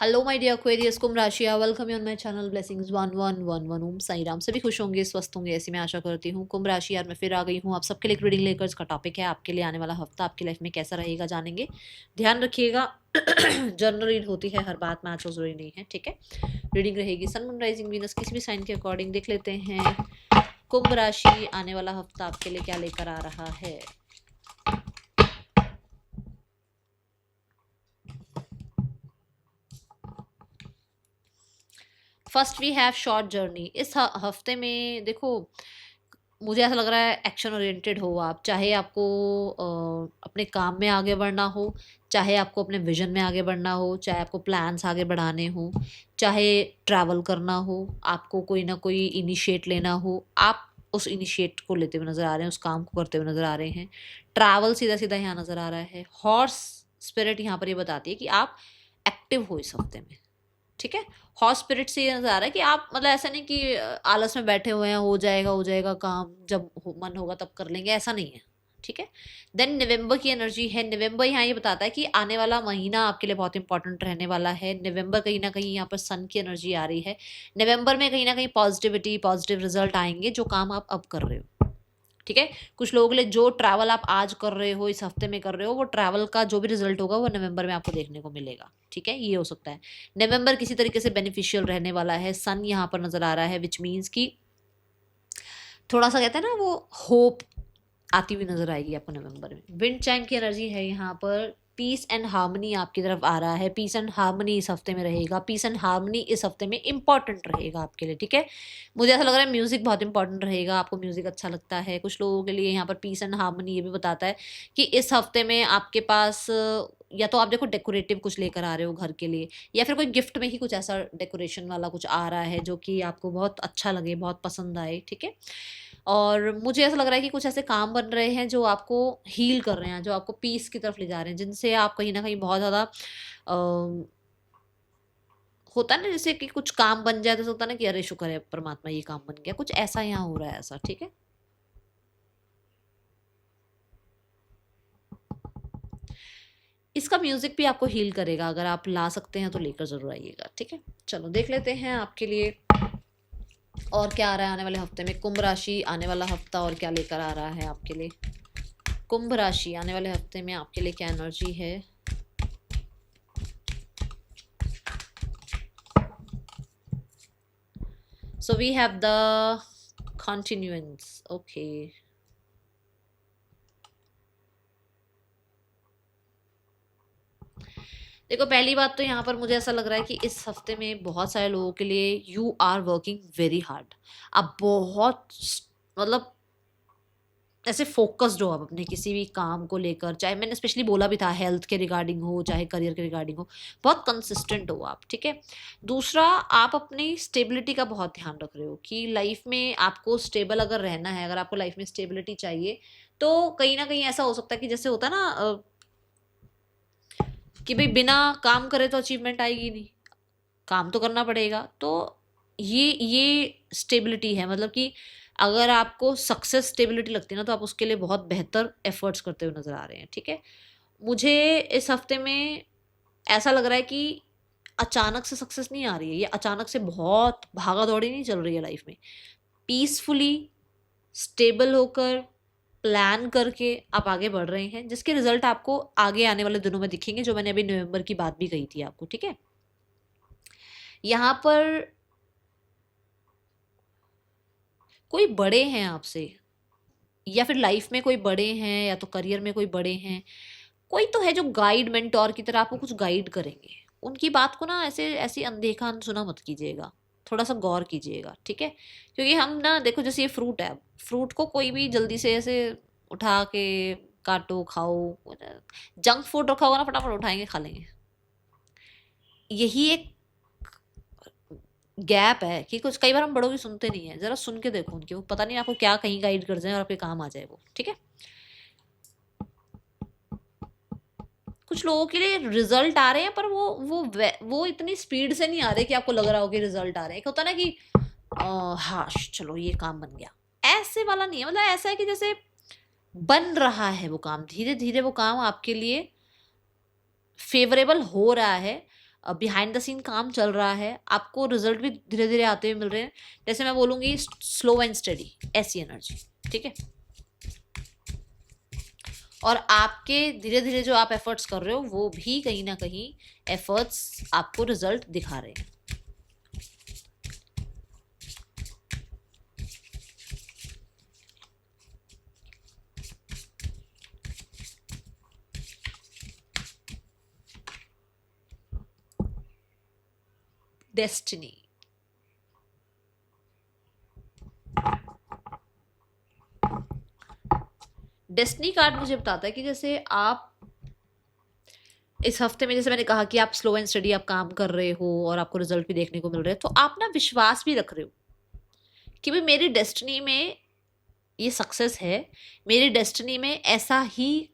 Hello my dear Aquarius, कुंभ राशि, welcome you on my channel blessings 1111 ओम साई राम। सभी खुश होंगे, स्वस्थ होंगे, ऐसी मैं आशा करती हूँ। कुंभ राशि यार मैं फिर आ गई हूँ आप सबके लिए एक रीडिंग लेकर। इसका टॉपिक है आपके लिए आने वाला हफ्ता आपकी लाइफ में कैसा रहेगा, जानेंगे। ध्यान रखिएगा जनरल रीड होती है, हर बात मैच हो जरूरी नहीं है, ठीक है। रीडिंग रहेगी सन मून राइजिंग वीनस किसी भी साइन के अकॉर्डिंग। देख लेते हैं कुंभ राशि आने वाला हफ्ता आपके लिए क्या लेकर आ रहा है। First we have short journey. इस हफ्ते में देखो, मुझे ऐसा लग रहा है एक्शन ओरिएंटेड हो आप, चाहे आपको अपने काम में आगे बढ़ना हो, चाहे आपको अपने विजन में आगे बढ़ना हो, चाहे आपको प्लान्स आगे बढ़ाने हो, चाहे ट्रैवल करना हो, आपको कोई ना कोई इनिशिएट लेना हो, आप उस इनिशिएट को लेते हुए नजर आ रहे हैं, उस काम को करते हुए नजर आ रहे हैं। ट्रैवल सीधा सीधा यहाँ नजर आ रहा है। हॉर्स स्पिरिट यहाँ पर ये बताती है कि आप एक्टिव हो इस हफ्ते में, ठीक है। हॉट स्पिरिट से ये नजर आ रहा है कि आप मतलब ऐसा नहीं कि आलस में बैठे हुए हैं, हो जाएगा काम, जब मन होगा तब कर लेंगे, ऐसा नहीं है, ठीक है। देन नवंबर की एनर्जी है। नवंबर यहाँ ये बताता है कि आने वाला महीना आपके लिए बहुत इंपॉर्टेंट रहने वाला है। नवंबर कहीं ना कहीं यहाँ पर सन की एनर्जी आ रही है। नवंबर में कहीं ना कहीं पॉजिटिविटी, पॉजिटिव रिजल्ट आएंगे जो काम आप अब कर रहे हो, ठीक है। कुछ लोगों के लिए जो ट्रैवल आप आज कर रहे हो, इस हफ्ते में कर रहे हो, वो ट्रैवल का जो भी रिजल्ट होगा वो नवंबर में आपको देखने को मिलेगा, ठीक है। ये हो सकता है नवंबर किसी तरीके से बेनिफिशियल रहने वाला है। सन यहाँ पर नजर आ रहा है, विच मीन्स कि थोड़ा सा कहते हैं ना, वो होप आती हुई नजर आएगी आपको नवंबर में। विंड चाइम की एनर्जी है यहाँ पर। पीस एंड हार्मनी आपकी तरफ आ रहा है। पीस एंड हार्मनी इस हफ्ते में रहेगा। पीस एंड हार्मनी इस हफ्ते में इंपॉर्टेंट रहेगा आपके लिए, ठीक है। मुझे ऐसा लग रहा है म्यूजिक बहुत इंपॉर्टेंट रहेगा, आपको म्यूजिक अच्छा लगता है। कुछ लोगों के लिए यहाँ पर पीस एंड हार्मनी ये भी बताता है कि इस हफ्ते में आपके पास या तो आप देखो डेकोरेटिव कुछ लेकर आ रहे हो घर के लिए, या फिर कोई गिफ्ट में ही कुछ ऐसा डेकोरेशन वाला कुछ आ रहा है जो कि आपको बहुत अच्छा लगे, बहुत पसंद आए, ठीक है। और मुझे ऐसा लग रहा है कि कुछ ऐसे काम बन रहे हैं जो आपको हील कर रहे हैं, जो आपको पीस की तरफ ले जा रहे हैं, जिनसे आप कहीं ना कहीं बहुत ज़्यादा होता है ना, जैसे कि कुछ काम बन जाए तो होता है ना कि अरे शुक्र है परमात्मा ये काम बन गया, कुछ ऐसा यहाँ हो रहा है, ऐसा, ठीक है। इसका म्यूजिक भी आपको हील करेगा, अगर आप ला सकते हैं तो लेकर जरूर आइएगा, ठीक है। चलो देख लेते हैं आपके लिए और क्या आ रहा है आने वाले हफ्ते में। कुंभ राशि आने वाला हफ्ता और क्या लेकर आ रहा है आपके लिए। कुंभ राशि आने वाले हफ्ते में आपके लिए क्या एनर्जी है। So we have the continuance, okay. देखो पहली बात तो यहाँ पर मुझे ऐसा लग रहा है कि इस हफ्ते में बहुत सारे लोगों के लिए you are working very hard. आप बहुत मतलब ऐसे फोकस्ड हो आप अपने किसी भी काम को लेकर, चाहे मैंने स्पेशली बोला भी था हेल्थ के रिगार्डिंग हो, चाहे करियर के रिगार्डिंग हो, बहुत कंसिस्टेंट हो आप, ठीक है। दूसरा, आप अपनी स्टेबिलिटी का बहुत ध्यान रख रहे हो कि लाइफ में आपको स्टेबल अगर रहना है, अगर आपको लाइफ में स्टेबिलिटी चाहिए, तो कहीं ना कहीं ऐसा हो सकता है कि जैसे होता है ना कि भाई बिना काम करे तो अचीवमेंट आएगी नहीं, काम तो करना पड़ेगा। तो ये स्टेबिलिटी है, मतलब कि अगर आपको सक्सेस स्टेबिलिटी लगती है ना, तो आप उसके लिए बहुत बेहतर एफर्ट्स करते हुए नजर आ रहे हैं, ठीक है। मुझे इस हफ्ते में ऐसा लग रहा है कि अचानक से सक्सेस नहीं आ रही है, ये अचानक से बहुत भागा दौड़ी नहीं चल रही है लाइफ में। पीसफुली स्टेबल होकर प्लान करके आप आगे बढ़ रहे हैं, जिसके रिजल्ट आपको आगे आने वाले दिनों में दिखेंगे, जो मैंने अभी नवंबर की बात भी कही थी आपको, ठीक है। यहाँ पर कोई बड़े हैं आपसे, या फिर लाइफ में कोई बड़े हैं, या तो करियर में कोई बड़े हैं, कोई तो है जो गाइड मेंटोर की तरह आपको कुछ गाइड करेंगे। उनकी बात को ना ऐसे ऐसी अनदेखा अनसुना मत कीजिएगा, थोड़ा सा गौर कीजिएगा, ठीक है। क्योंकि हम ना देखो, जैसे ये फ्रूट है, फ्रूट को कोई भी जल्दी से ऐसे उठा के काटो खाओ, जंक फूड रखा होगा ना फटाफट उठाएंगे खा लेंगे। यही एक गैप है कि कुछ कई बार हम बड़ों की सुनते नहीं है। जरा सुन के देखो उनके, वो पता नहीं आपको क्या कहीं गाइड कर जाए और आपके काम आ जाए वो, ठीक है। कुछ लोगों के लिए रिजल्ट आ रहे हैं, पर वो इतनी स्पीड से नहीं आ रहे कि आपको लग रहा हो कि रिजल्ट आ रहे हैं। एक होता ना कि हाँ चलो ये काम बन गया, ऐसे वाला नहीं है। मतलब ऐसा है कि जैसे बन रहा है वो काम, धीरे धीरे वो काम आपके लिए फेवरेबल हो रहा है। बिहाइंड द सीन काम चल रहा है, आपको रिजल्ट भी धीरे धीरे आते हुए मिल रहे हैं। जैसे मैं बोलूँगी स्लो एंड स्टडी, ऐसी एनर्जी, ठीक है। और आपके धीरे धीरे जो आप एफर्ट्स कर रहे हो वो भी कहीं ना कहीं एफर्ट्स आपको रिजल्ट दिखा रहे हैं। डेस्टिनी, डेस्टिनी कार्ड मुझे बताता है कि जैसे आप इस हफ्ते में, जैसे मैंने कहा कि आप स्लो एंड स्टडी आप काम कर रहे हो और आपको रिजल्ट भी देखने को मिल रहे हैं, तो आप ना विश्वास भी रख रहे हो कि भाई मेरी डेस्टिनी में ये सक्सेस है, मेरी डेस्टिनी में ऐसा ही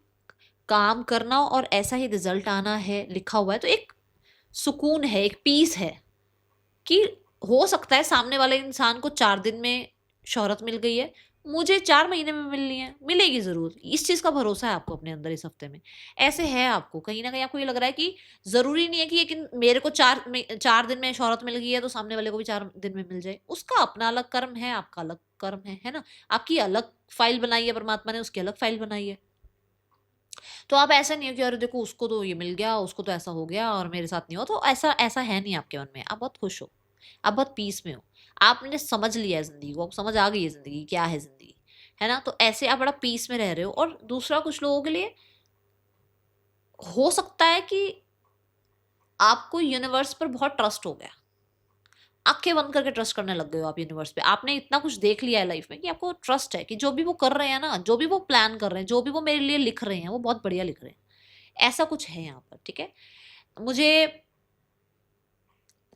काम करना और ऐसा ही रिजल्ट आना है, लिखा हुआ है। तो एक सुकून है, एक पीस है कि हो सकता है सामने वाले इंसान को 4 दिन में शोहरत मिल गई है, मुझे 4 महीने में मिलनी है, मिलेगी जरूर। इस चीज का भरोसा है आपको अपने अंदर इस हफ्ते में। ऐसे है आपको कहीं ना कहीं, आपको ये लग रहा है कि जरूरी नहीं है कि लेकिन मेरे को 4 दिन में शोहरत मिल गई है तो सामने वाले को भी 4 दिन में मिल जाए। उसका अपना अलग कर्म है, आपका अलग कर्म है ना। आपकी अलग फाइल बनाई है परमात्मा ने, उसकी अलग फाइल बनाई है। तो आप ऐसा नहीं हो कि अरे देखो उसको तो ये मिल गया, उसको तो ऐसा हो गया और मेरे साथ नहीं हो। तो ऐसा ऐसा है नहीं आपके मन में। आप बहुत खुश हो, आप बहुत पीस में हो, आपने समझ लिया है जिंदगी को, आपको समझ आ गई है जिंदगी क्या है जिंदगी, है ना। तो ऐसे आप बड़ा पीस में रह रहे हो। और दूसरा, कुछ लोगों के लिए हो सकता है कि आपको यूनिवर्स पर बहुत ट्रस्ट हो गया, आंखें बंद करके ट्रस्ट करने लग गए हो आप यूनिवर्स पे। आपने इतना कुछ देख लिया है लाइफ में कि आपको ट्रस्ट है कि जो भी वो कर रहे हैं ना, जो भी वो प्लान कर रहे हैं, जो भी वो मेरे लिए लिख रहे हैं, वो बहुत बढ़िया लिख रहे हैं। ऐसा कुछ है यहाँ पर, ठीक है। मुझे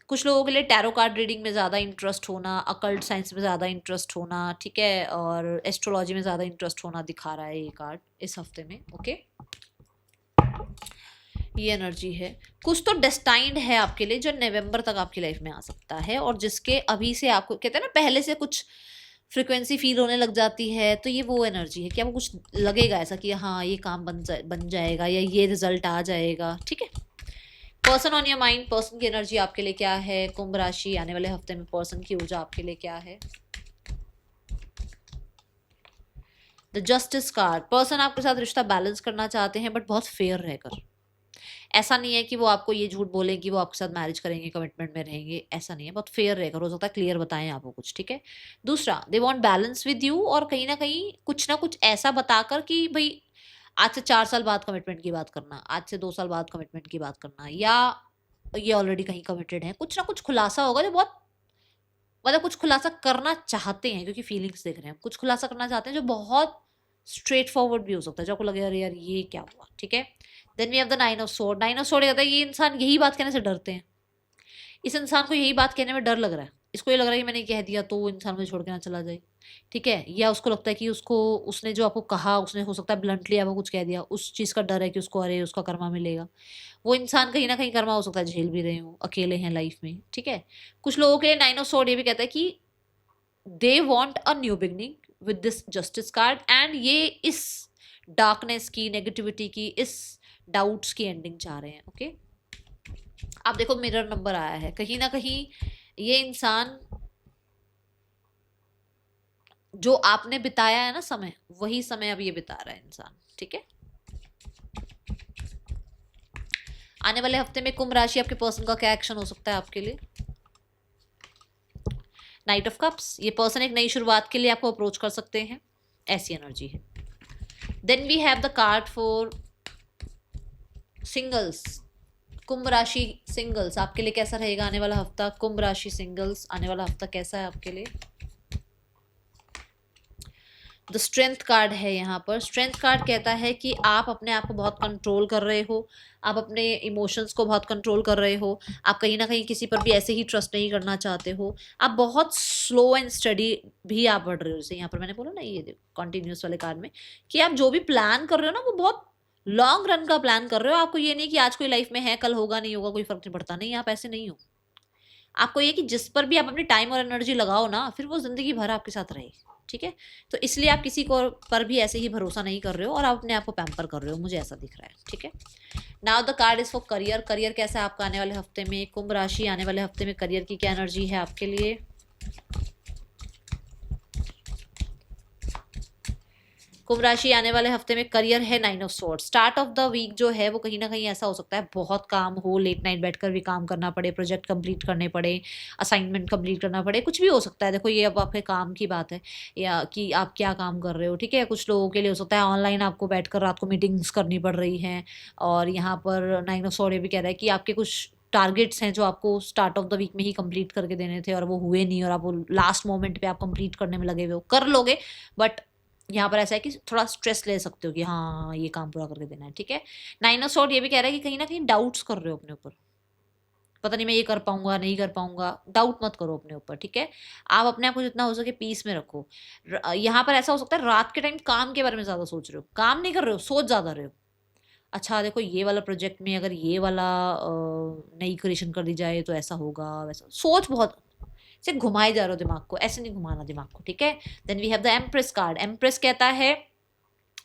कुछ लोगों के लिए टैरो कार्ड रीडिंग में ज़्यादा इंटरेस्ट होना, अकल्ट साइंस में ज़्यादा इंटरेस्ट होना, ठीक है, और एस्ट्रोलॉजी में ज़्यादा इंटरेस्ट होना दिखा रहा है ये कार्ड इस हफ्ते में। ओके, ये एनर्जी है। कुछ तो डेस्टाइंड है आपके लिए जो नवंबर तक आपकी लाइफ में आ सकता है, और जिसके अभी से आपको कहते हैं ना पहले से कुछ फ्रिक्वेंसी फील होने लग जाती है। तो ये वो एनर्जी है कि आपको कुछ लगेगा ऐसा कि हाँ ये काम बन जाएगा या ये रिजल्ट आ जाएगा, ठीक है। Person on your mind, person की एनर्जी आपके लिए क्या है। कुंभ राशि, आने वाले हफ्ते में पर्सन की ऊर्जा आपके लिए क्या है। द जस्टिस कार्ड, पर्सन आपके साथ रिश्ता बैलेंस करना चाहते हैं बट बहुत फेयर रहकर। ऐसा नहीं है कि वो आपको ये झूठ बोले कि वो आपके साथ मैरिज करेंगे, कमिटमेंट में रहेंगे, ऐसा नहीं है। बहुत फेयर रहकर, हो सकता है क्लियर बताएं आपको कुछ, ठीक है। दूसरा, they want balance with you, और कहीं ना कुछ ऐसा बताकर कि भाई आज से 4 साल बाद कमिटमेंट की बात करना, आज से 2 साल बाद कमिटमेंट की बात करना, या ये ऑलरेडी कहीं कमिटेड है। कुछ ना कुछ खुलासा होगा जो बहुत, मतलब कुछ खुलासा करना चाहते हैं क्योंकि फीलिंग्स देख रहे हैं, कुछ खुलासा करना चाहते हैं जो बहुत स्ट्रेट फॉरवर्ड भी हो सकता है, जो आपको लगे अरे यार ये क्या हुआ, ठीक है। Then we have the 9 of sword. 9 of sword कहता है ये इंसान यही बात कहने से डरते हैं। इस इंसान को यही बात कहने में डर लग रहा है। इसको ये लग रहा है कि मैंने कह दिया तो वो इंसान मुझे छोड़ के ना चला जाए, ठीक है। या उसको लगता है कि उसको, उसने जो आपको कहा, उसने हो सकता है ब्लंटली आपको कुछ कह दिया, उस चीज़ का डर है कि उसको अरे उसका कर्मा मिलेगा। वो इंसान कहीं ना कहीं कर्मा हो सकता है झेल भी रहे हो, अकेले हैं लाइफ में, ठीक है। कुछ लोगों के लिए 9 ऑफ सोर्ड ये भी कहता है कि they want a new beginning with this justice card, and ये इस डार्कनेस की, नेगेटिविटी की, इस डाउट्स की एंडिंग चाह रहे हैं। ओके, आप देखो मिरर नंबर आया है, कहीं ना कहीं ये इंसान जो आपने बिताया है ना समय, वही समय अब ये बिता रहा है इंसान, ठीक है। आने वाले हफ्ते में कुंभ राशि आपके पर्सन का क्या एक्शन हो सकता है आपके लिए। नाइट ऑफ कप्स, ये पर्सन एक नई शुरुआत के लिए आपको अप्रोच कर सकते हैं, ऐसी एनर्जी है। Then we have the card for singles. Kumbh राशि सिंगल्स, आपके लिए कैसा रहेगा आने वाला हफ्ता। कुंभ राशि सिंगल्स, आने वाला हफ्ता कैसा है आपके लिए। द स्ट्रेंथ कार्ड है यहाँ पर। स्ट्रेंथ कार्ड कहता है कि आप अपने आप को बहुत कंट्रोल कर रहे हो, आप अपने इमोशंस को बहुत कंट्रोल कर रहे हो, आप कहीं ना कहीं किसी पर भी ऐसे ही ट्रस्ट नहीं करना चाहते हो, आप बहुत स्लो एंड स्टडी भी आप बढ़ रहे हो। जैसे यहाँ पर मैंने बोला ना ये कॉन्टिन्यूस वाले कार्ड में, कि आप जो भी प्लान कर रहे हो ना वो बहुत लॉन्ग रन का प्लान कर रहे हो। आपको ये नहीं कि आज कोई लाइफ में है कल होगा नहीं होगा कोई फर्क नहीं पड़ता, नहीं, आप ऐसे नहीं हो। आपको ये कि जिस पर भी आप अपनी टाइम और एनर्जी लगाओ ना, फिर वो जिंदगी भर आपके साथ रहेगी, ठीक है। तो इसलिए आप किसी को पर भी ऐसे ही भरोसा नहीं कर रहे हो और आप अपने आप को पैम्पर कर रहे हो, मुझे ऐसा दिख रहा है, ठीक है। Now the card is for career. Career कैसा है आपका आने वाले हफ्ते में? कुंभ राशि, आने वाले हफ्ते में करियर की क्या एनर्जी है आपके लिए? कुंभ राशि आने वाले हफ्ते में करियर है 9 of swords. Start of the week जो है वो कहीं ना कहीं ऐसा हो सकता है बहुत काम हो, लेट नाइट बैठकर भी काम करना पड़े, प्रोजेक्ट कंप्लीट करने पड़े, असाइनमेंट कंप्लीट करना पड़े, कुछ भी हो सकता है। देखो ये अब आपके काम की बात है या कि आप क्या काम कर रहे हो, ठीक है। कुछ लोगों के लिए हो सकता है ऑनलाइन आपको बैठकर रात को मीटिंग्स करनी पड़ रही हैं। और यहाँ पर 9 ऑफ स्वॉर्ड ये भी कह रहा है कि आपके कुछ टारगेट्स हैं जो आपको स्टार्ट ऑफ द वीक में ही कंप्लीट करके देने थे और वो हुए नहीं, और आप वो लास्ट मोमेंट पे आप कंप्लीट करने में लगे हुए हो। कर लोगे, बट यहाँ पर ऐसा है कि थोड़ा स्ट्रेस ले सकते हो कि हाँ ये काम पूरा करके देना है, ठीक है। 9 ऑफ स्वॉर्ड ये भी कह रहा है कि कहीं ना कहीं डाउट्स कर रहे हो अपने ऊपर, पता नहीं मैं ये कर पाऊंगा नहीं कर पाऊंगा। डाउट मत करो अपने ऊपर, ठीक है। आप अपने आप को जितना हो सके पीस में रखो। यहाँ पर ऐसा हो सकता है रात के टाइम काम के बारे में ज्यादा सोच रहे हो, काम नहीं कर रहे हो, सोच ज्यादा रहे हो। अच्छा देखो ये वाला प्रोजेक्ट में अगर ये वाला नई क्रिएशन कर दी जाए तो ऐसा होगा, वैसा सोच बहुत से घुमाए जा रहे हो दिमाग को, ऐसे नहीं घुमाना दिमाग को, ठीक है। Then we have the empress card. Empress कहता है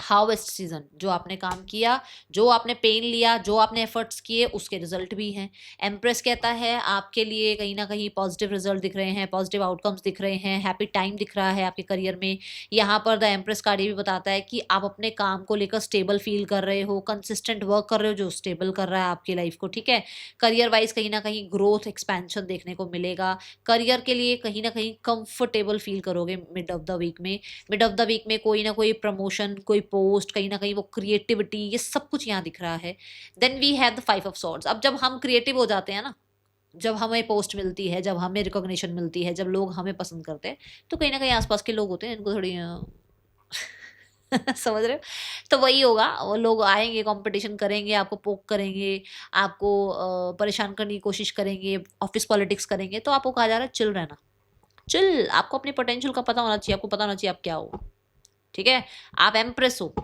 हार्वेस्ट सीजन, जो आपने काम किया, जो आपने पेन लिया, जो आपने एफर्ट्स किए, उसके रिजल्ट भी हैं। एम्प्रेस कहता है आपके लिए कहीं ना कहीं पॉजिटिव रिजल्ट दिख रहे हैं, पॉजिटिव आउटकम्स दिख रहे हैं, हैप्पी टाइम दिख रहा है आपके करियर में। यहाँ पर द एम्प्रेस कार्ड ये भी बताता है कि आप अपने काम को लेकर स्टेबल फील कर रहे हो, कंसिस्टेंट वर्क कर रहे हो जो स्टेबल कर रहा है आपकी लाइफ को, ठीक है। करियर वाइज कहीं ना कहीं ग्रोथ एक्सपेंशन देखने को मिलेगा। करियर के लिए कहीं ना कहीं कंफर्टेबल फील करोगे मिड ऑफ द वीक में। मिड ऑफ द वीक में कोई ना कोई प्रमोशन, कोई पोस्ट, कहीं ना कहीं वो क्रिएटिविटी, ये सब कुछ यहाँ दिख रहा है। Then we have the 5 of swords. अब जब हम क्रिएटिव हो जाते हैं ना, जब हमें पोस्ट मिलती है, जब हमें रिकॉग्निशन मिलती है, जब लोग हमें पसंद करते हैं, तो कहीं ना कहीं आसपास के लोग होते हैं इनको थोड़ी समझ रहे हो? तो वही होगा, वो लोग आएंगे, कंपटीशन करेंगे, आपको पोक करेंगे, आपको परेशान करने की कोशिश करेंगे, ऑफिस पॉलिटिक्स करेंगे। तो आपको कहा जा रहा है चिल रहना, चिल। आपको अपनी पोटेंशियल का पता होना चाहिए, आपको पता होना चाहिए आप क्या हो, ठीक है। आप एम्प्रेस हो,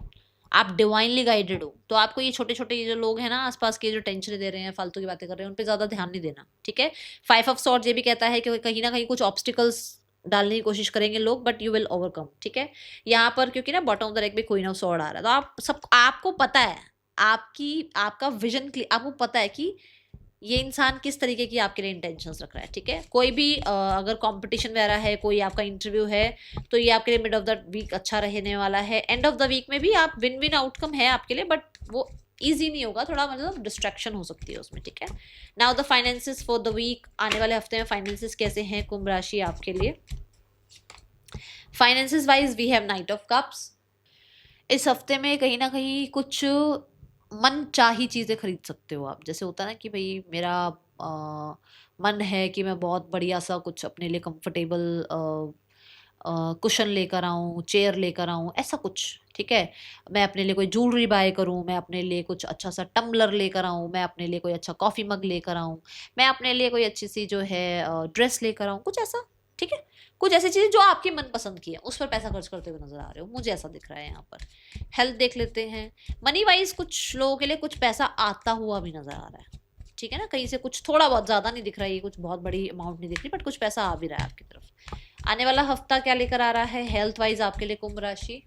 आप डिवाइनली गाइडेड हो, तो आपको ये छोटे छोटे ये जो लोग हैं ना आसपास के, जो टेंशन दे रहे हैं, फालतू की बातें कर रहे हैं, उन पे ज्यादा ध्यान नहीं देना, ठीक है। 5 ऑफ सॉर्ड्स ये भी कहता है कि कहीं ना कहीं कुछ ऑब्स्टिकल्स डालने की कोशिश करेंगे लोग, बट यू विल ओवरकम, ठीक है। यहाँ पर क्योंकि ना बॉटम ऑफ द डेक में क्वीन ऑफ सॉर्ड आ रहा है, तो आप सब, आपको पता है, आपका विजन क्लियर, आपको पता है कि ये इंसान किस तरीके की आपके लिए इंटेंशंस रख रहा है, ठीक है। कोई भी अगर कंपटीशन वगैरह है, कोई आपका इंटरव्यू है, तो ये आपके लिए मिड ऑफ द वीक अच्छा रहने वाला है। एंड ऑफ द वीक में भी आप विन विन आउटकम है आपके लिए, बट वो ईजी नहीं होगा, थोड़ा मतलब डिस्ट्रैक्शन हो सकती है उसमें, ठीक है। Now the finances for the week, आने वाले हफ्ते में फाइनेंसिस कैसे हैं कुंभ राशि आपके लिए? Finances wise we have knight of cups. इस हफ्ते में कहीं ना कहीं कुछ मन चाही चीज़ें खरीद सकते हो आप। जैसे होता है ना कि भाई मेरा मन है कि मैं बहुत बढ़िया सा कुछ अपने लिए कंफर्टेबल कुशन लेकर आऊँ, चेयर लेकर आऊँ, ऐसा कुछ, ठीक है। मैं अपने लिए कोई ज्वेलरी बाय करूँ, मैं अपने लिए कुछ अच्छा सा टम्बलर लेकर आऊँ, मैं अपने लिए कोई अच्छा कॉफ़ी मग लेकर आऊँ, मैं अपने लिए कोई अच्छी सी जो है ड्रेस लेकर आऊँ, कुछ ऐसा, ठीक है। कुछ ऐसी चीज़ें जो आपकी मनपसंद की है, उस पर पैसा खर्च करते हुए नजर आ रहे हो, मुझे ऐसा दिख रहा है यहाँ पर। हेल्थ देख लेते हैं। मनी वाइज कुछ लोगों के लिए कुछ पैसा आता हुआ भी नजर आ रहा है, ठीक है ना। कहीं से कुछ थोड़ा बहुत, ज़्यादा नहीं दिख रहा है, ये कुछ बहुत बड़ी अमाउंट नहीं दिख रही, बट कुछ पैसा आ भी रहा है आपकी तरफ। आने वाला हफ्ता क्या लेकर आ रहा है हेल्थ वाइज आपके लिए कुंभ राशि?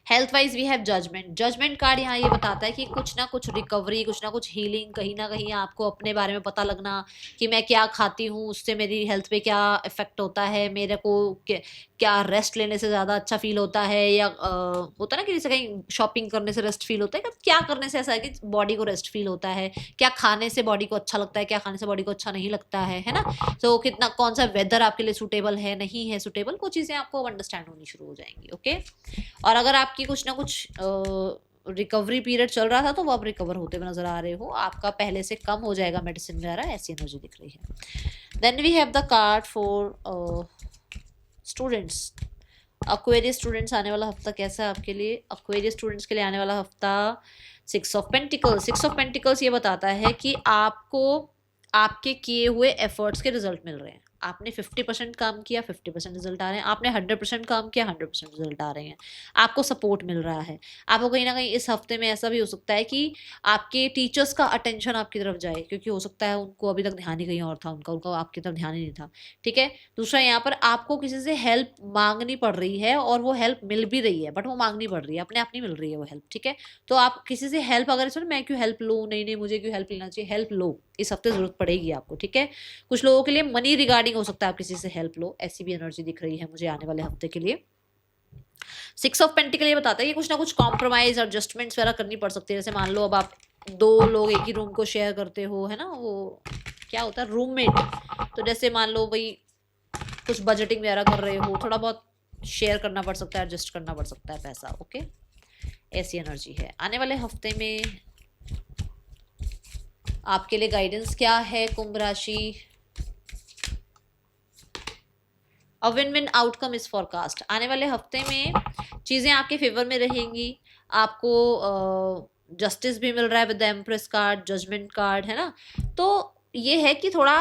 Health wise we have judgement. Judgement card यहाँ ये बताता है कि कुछ ना कुछ रिकवरी, कुछ ना कुछ हीलिंग, कहीं ना कहीं आपको अपने बारे में पता लगना कि मैं क्या खाती हूँ, उससे मेरी हेल्थ पे क्या इफेक्ट होता है, मेरे को क्या रेस्ट लेने से ज़्यादा अच्छा फील होता है, या होता है ना कि जैसे कहीं शॉपिंग करने से रेस्ट फील होता है, क्या करने से ऐसा है कि बॉडी को रेस्ट फील होता है, क्या खाने से बॉडी को अच्छा लगता है, क्या खाने से बॉडी को अच्छा नहीं लगता है ना। तो कितना, कौन सा वेदर आपके लिए सूटेबल है, नहीं है सूटेबल, वो चीज़ें आपको अंडरस्टैंड होनी शुरू हो जाएंगी, ओके। और अगर आपकी कुछ ना कुछ रिकवरी पीरियड चल रहा था, तो वो आप रिकवर होते हुए नजर आ रहे हो, आपका पहले से कम हो जाएगा मेडिसिन वगैरह, ऐसी एनर्जी दिख रही है। Then we have the card for students. Aquarius students, आने वाला हफ्ता कैसा है आपके लिए? अक्वेरियस स्टूडेंट्स के लिए आने वाला हफ्ता 6 ऑफ पेंटिकल्स। 6 ऑफ पेंटिकल्स ये बताता है कि आपको आपके किए हुए एफर्ट्स के रिजल्ट मिल रहे हैं, आपने 50% काम किया, 50% रिजल्ट आ रहे हैं, आपने 100% काम किया, 100% रिजल्ट आ रहे हैं, आपको सपोर्ट मिल रहा है। आपको कहीं ना कहीं इस हफ्ते में ऐसा भी हो सकता है कि आपके टीचर्स का अटेंशन आपकी तरफ जाए, क्योंकि हो सकता है उनको अभी तक ध्यान ही कहीं और था, उनका उनका आपकी तरफ ध्यान ही नहीं था। ठीक है। दूसरा, यहाँ पर आपको किसी से हेल्प मांगनी पड़ रही है और वो हेल्प मिल भी रही है, बट वो मांगनी पड़ रही है, अपने आप नहीं मिल रही है वो हेल्प। ठीक है। तो आप किसी से हेल्प, अगर सर मैं क्यों हेल्प लूँ, नहीं नहीं मुझे क्यों हेल्प लेना चाहिए, हेल्प लो, इस हफ्ते जरूरत पड़ेगी आपको। ठीक है। कुछ लोगों के लिए मनी रिगार्डिंग हो सकता है आप किसी से हेल्प लो, ऐसी भी एनर्जी दिख रही है मुझे आने वाले हफ्ते के लिए। 6 ऑफ पेंटिकल ये बताता है कि कुछ ना कुछ कॉम्प्रोमाइज एडजस्टमेंट्स वगैरह करनी पड़ सकती है। जैसे मान लो अब आप 2 लोग एक ही रूम को शेयर करते हो, है ना, वो क्या होता है, रूममेट। तो जैसे मान लो भाई कुछ बजटिंग वगैरह कर रहे हो, थोड़ा बहुत शेयर करना पड़ सकता है, एडजस्ट करना पड़ सकता है पैसा। ओके, ऐसी एनर्जी है आने वाले हफ्ते में। आपके लिए गाइडेंस क्या है कुंभ राशि? A win win outcome is forecast. आने वाले हफ्ते में चीज़ें आपके फेवर में रहेंगी। आपको जस्टिस भी मिल रहा है with the empress card, judgement card, है ना। तो ये है कि थोड़ा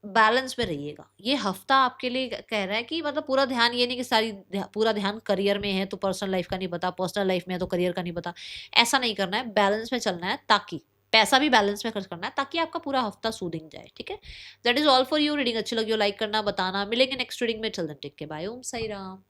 बैलेंस में रहिएगा। ये हफ्ता आपके लिए कह रहा है कि मतलब पूरा ध्यान ये नहीं कि पूरा ध्यान करियर में है तो पर्सनल लाइफ का नहीं पता, पर्सनल लाइफ में है तो करियर का नहीं पता। ऐसा नहीं करना है, बैलेंस में चलना है, ताकि पैसा भी बैलेंस में खर्च करना है, ताकि आपका पूरा हफ्ता सूदिंग जाए। ठीक है। That is all for you. Reading अच्छी लगी हो लाइक करना, बताना। मिलेंगे नेक्स्ट रीडिंग में। चल देन टेक के बाय। ओम साई राम।